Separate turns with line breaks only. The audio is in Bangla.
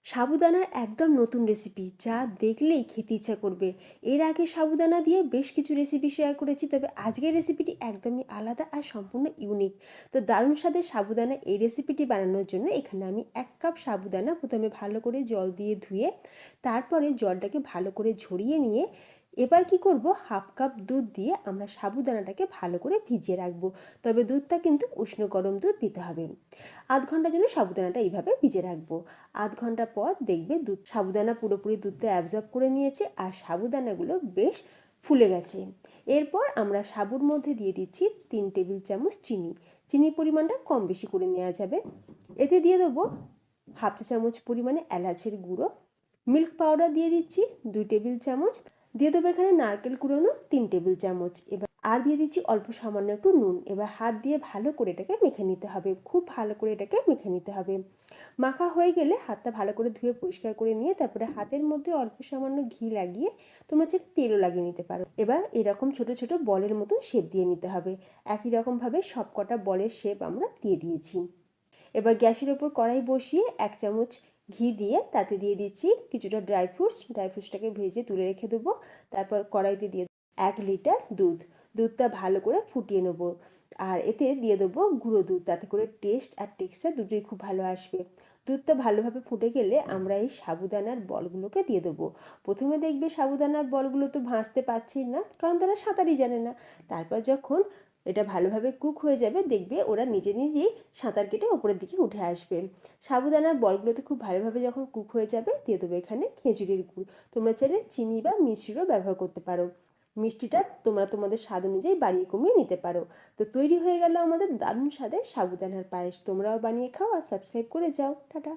সাবুদানার একদম নতুন রেসিপি, যা দেখলেই খেতে ইচ্ছা করবে। এর আগে সাবুদানা দিয়ে বেশ কিছু রেসিপি শেয়ার করেছি, তবে আজকের রেসিপিটি একদমই আলাদা আর সম্পূর্ণ ইউনিক। তো দারুণ স্বাদের সাবুদানা এই রেসিপিটি বানানোর জন্য এখানে আমি 1 কাপ সাবুদানা প্রথমে ভালো করে জল দিয়ে ধুয়ে তারপরে জলটাকে ভালো করে ঝরিয়ে নিয়ে এবার কি করব, 1/2 কাপ দুধ দিয়ে আমরা সাবুদানাটাকে ভালো করে ভিজিয়ে রাখবো। তবে দুধটা কিন্তু উষ্ণ গরম দুধ দিতে হবে। আধ ঘন্টার জন্য সাবুদানাটা এইভাবে ভিজে রাখবো। আধ ঘন্টা পর দেখবে সাবুদানা পুরোপুরি দুধটা অ্যাবজর্ব করে নিয়েছে আর সাবুদানাগুলো বেশ ফুলে গেছে। এরপর আমরা সাবুর মধ্যে দিয়ে দিচ্ছি 3 টেবিল চামচ চিনি। চিনির পরিমাণটা কম বেশি করে নেওয়া যাবে। এতে দিয়ে দেবো 1/2 চা চামচ পরিমাণে এলাচের গুঁড়ো। মিল্ক পাউডার দিয়ে দিচ্ছি 2 টেবিল চামচ। দিয়ে দেবো এখানে নারকেল কুড়োনো 3 টেবিল চামচ। এবার আর দিয়ে দিচ্ছি অল্প সামান্য একটু নুন। এবার হাত দিয়ে ভালো করে এটাকে মেখে নিতে হবে, খুব ভালো করে এটাকে মেখে নিতে হবে। মাখা হয়ে গেলে হাতটা ভালো করে ধুয়ে পরিষ্কার করে নিয়ে তারপরে হাতের মধ্যে অল্প সামান্য ঘি লাগিয়ে তোমরা চাইলে তেলও লাগিয়ে নিতে পারো। এবার এরকম ছোট ছোট বলের মতো শেপ দিয়ে নিতে হবে। একই রকমভাবে সব কটা বলের শেপ আমরা দিয়ে দিয়েছি। এবার গ্যাসের ওপর কড়াই বসিয়ে 1 চামচ ঘি দিয়ে তাতে দিয়ে দিচ্ছি কিছুটা ড্রাই ফ্রুটসটাকে ভেজে তুলে রেখে দেবো। তারপর কড়াইতে দিয়ে 1 লিটার দুধ। দুধটা ভালো করে ফুটিয়ে নেবো। আর এতে দিয়ে দেবো গুঁড়ো দুধ, তাতে করে টেস্ট আর টেক্সচার দুটোই খুব ভালো আসবে। দুধটা ভালোভাবে ফুটে গেলে আমরা এই সাবুদানার বলগুলোকে দিয়ে দেবো। প্রথমে দেখবে সাবুদানার বলগুলো তো ভাজতে পারছেই না, কারণ তারা সাঁতারই জানে না। তারপর যখন এটা ভালোভাবে কুক হয়ে যাবে দেখবে ওরা নিজে নিজেই সাঁতার কেটে ওপরের দিকে উঠে আসবে। সাবুদানার বলগুলোতে খুব ভালোভাবে যখন কুক হয়ে যাবে দিয়ে দেবো এখানে খেজুরের গুড়। তোমরা চাইলে চিনি বা মিষ্টিরও ব্যবহার করতে পারো। মিষ্টিটা তোমরা তোমাদের স্বাদ অনুযায়ী বাড়িয়ে কমিয়ে নিতে পারো। তো তৈরি হয়ে গেল আমাদের দারুণ স্বাদের সাবুদানার পায়েস। তোমরাও বানিয়ে খাও আর সাবস্ক্রাইব করে যাও। টাটা।